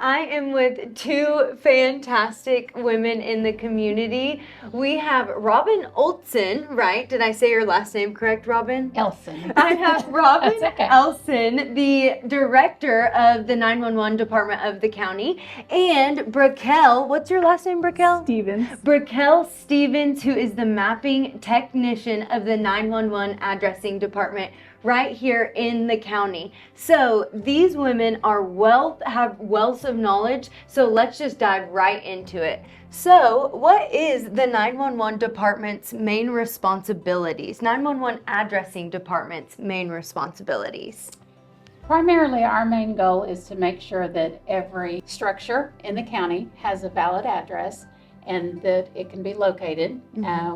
I am with two fantastic women in the community. We have Robin Ueltzen, right? Did I say your last name correct, Robin? Ueltzen. I have Robin okay. Ueltzen, the director of the 911 department of the county, and Braquel. What's your last name, Braquel? Stevens. Braquel Stevens, who is the mapping technician of the 911 addressing department right here in the county. So these women have wealth of knowledge. So let's just dive right into it. So what is the 911 department's main responsibilities? 911 addressing department's main responsibilities? Primarily, our main goal is to make sure that every structure in the county has a valid address and that it can be located.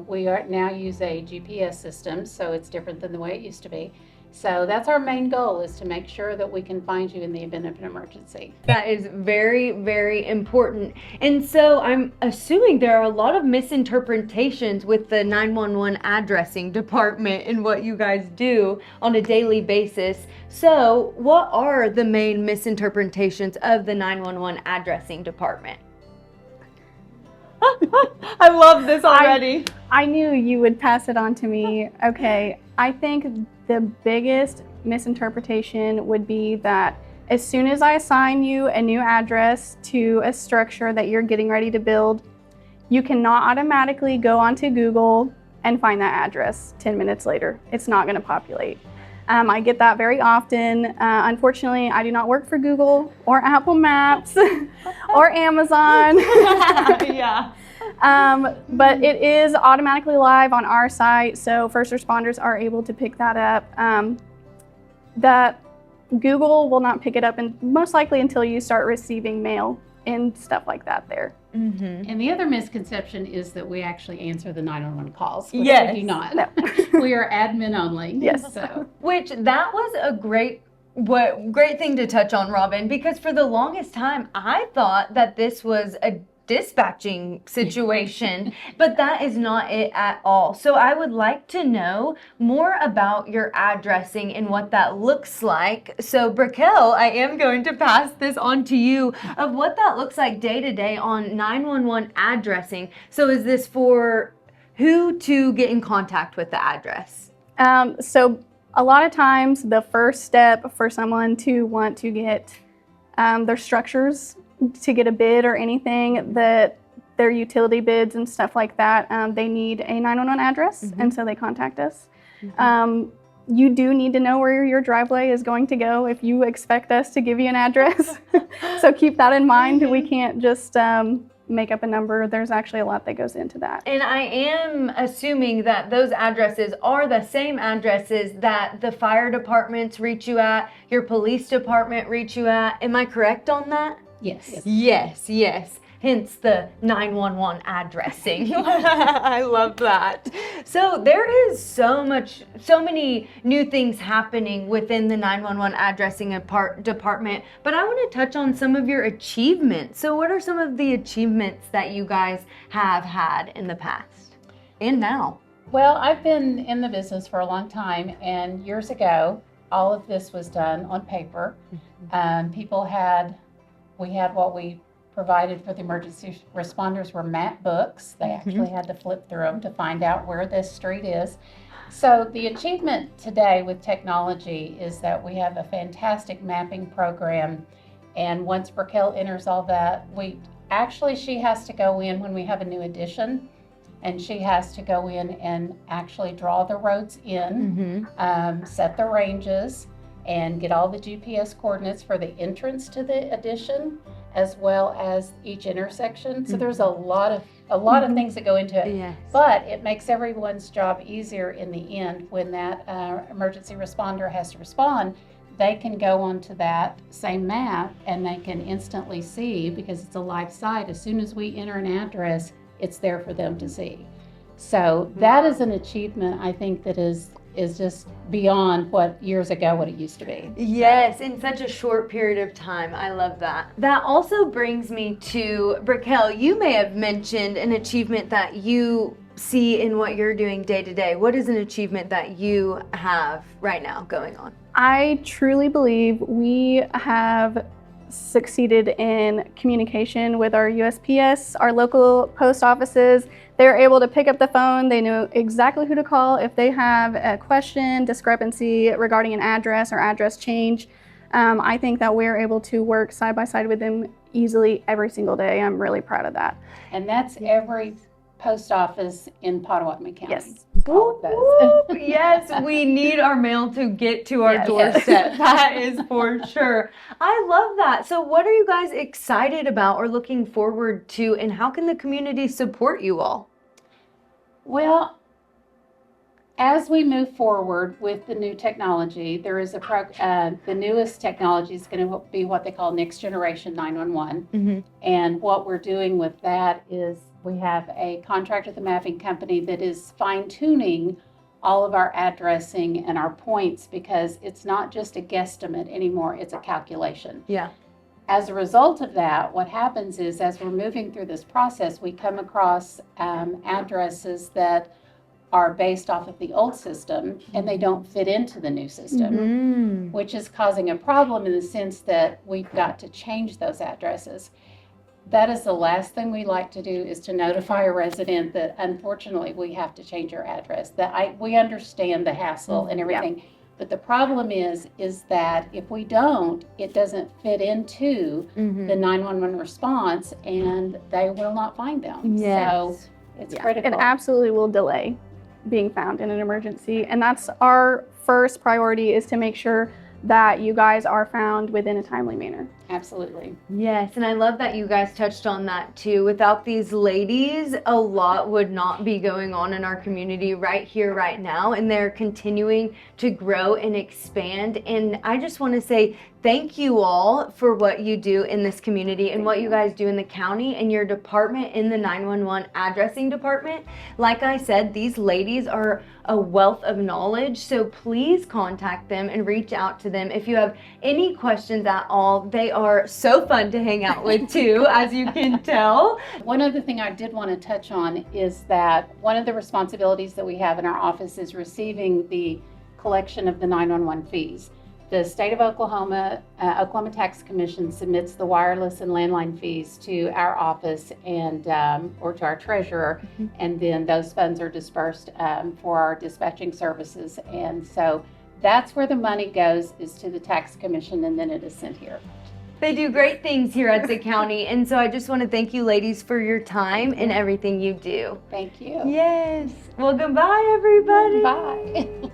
We now use a GPS system, so it's different than the way it used to be. So that's our main goal, is to make sure that we can find you in the event of an emergency. That is very, very important. And so I'm assuming there are a lot of misinterpretations with the 911 addressing department and what you guys do on a daily basis. So what are the main misinterpretations of the 911 addressing department? I love this already. I knew you would pass it on to me. Okay, I think the biggest misinterpretation would be that as soon as I assign you a new address to a structure that you're getting ready to build, you cannot automatically go onto Google and find that address 10 minutes later. It's not going to populate. I get that very often. Unfortunately, I do not work for Google or Apple Maps or Amazon. Yeah. But it is automatically live on our site, so first responders are able to pick that up. That Google will not pick it up, and most likely until you start receiving mail and stuff like that there. And the other misconception is that we actually answer the 911 calls. Which Yes. we do not. No. We are admin only. Yes. So. Which that was a great thing to touch on, Robin, because for the longest time I thought that this was a dispatching situation, but that is not it at all. So I would like to know more about your addressing and what that looks like. So Braquel, I am going to pass this on to you of what that looks like day to day on 911 addressing. So is this for who to get in contact with the address? So a lot of times the first step for someone to want to get their structures to get a bid or anything, that their utility bids and stuff like that, they need a 911 address, and so they contact us. You do need to know where your driveway is going to go if you expect us to give you an address. So keep that in mind. We can't just make up a number. There's actually a lot that goes into that. And I am assuming that those addresses are the same addresses that the fire departments reach you at, your police department reach you at. Am I correct on that? Yes. Yes. Hence the 911 addressing. I love that. So there is so many new things happening within the 911 addressing department, but I want to touch on some of your achievements. So what are some of the achievements that you guys have had in the past and now? Well, I've been in the business for a long time, and years ago, all of this was done on paper. We had what we provided for the emergency responders were map books. They actually had to flip through them to find out where this street is. So the achievement today with technology is that we have a fantastic mapping program. And once Braquel enters all that, she has to go in when we have a new addition, and she has to go in and actually draw the roads in, set the ranges, and get all the GPS coordinates for the entrance to the addition, as well as each intersection. So there's a lot of things that go into it. Yes. But it makes everyone's job easier in the end when that emergency responder has to respond. They can go onto that same map and they can instantly see, because it's a live site. As soon as we enter an address, it's there for them to see. So that is an achievement, I think, that is just beyond what years ago what it used to be. Yes, in such a short period of time. I love that. That also brings me to Braquel. You may have mentioned an achievement that you see in what you're doing day to day. What is an achievement that you have right now going on? I truly believe we have succeeded in communication with our USPS, our local post offices. They're able to pick up the phone. They know exactly who to call if they have a question, discrepancy regarding an address or address change. I think that we're able to work side by side with them easily every single day. I'm really proud of that. And that's every post office in Pottawatomie County. Yes. All of those. Yes, we need our mail to get to our Yes. doorstep. That is for sure. I love that. So what are you guys excited about or looking forward to, and how can the community support you all? Well, as we move forward with the new technology, there is the newest technology is going to be what they call next generation 911. Mm-hmm. And what we're doing with that is we have a contract with a mapping company that is fine-tuning all of our addressing and our points, because it's not just a guesstimate anymore, it's a calculation. Yeah. As a result of that, what happens is as we're moving through this process, we come across addresses that are based off of the old system and they don't fit into the new system, Mm-hmm. which is causing a problem in the sense that we've got to change those addresses. That is the last thing we like to do, is to notify a resident that unfortunately we have to change our address. We understand the hassle and everything, but the problem is that if we don't, it doesn't fit into the 911 response and they will not find them. Yes. So it's critical. It absolutely will delay being found in an emergency. And that's our first priority, is to make sure that you guys are found within a timely manner. Absolutely. Yes, and I love that you guys touched on that too. Without these ladies, a lot would not be going on in our community right here, right now, and they're continuing to grow and expand. And I just want to say thank you all for what you do in this community and what you guys do in the county and your department in the 911 addressing department. Like I said, these ladies are a wealth of knowledge, so please contact them and reach out to them if you have any questions at all. They are so fun to hang out with too, as you can tell. One other thing I did want to touch on is that one of the responsibilities that we have in our office is receiving the collection of the 911 fees. The state of Oklahoma, Oklahoma Tax Commission submits the wireless and landline fees to our office and or to our treasurer, and then those funds are dispersed for our dispatching services. And so that's where the money goes, is to the tax commission, and then it is sent here. They do great things here at the county, and so I just want to thank you ladies for your time and everything you do. Thank you. Yes. Well, goodbye, everybody. Bye.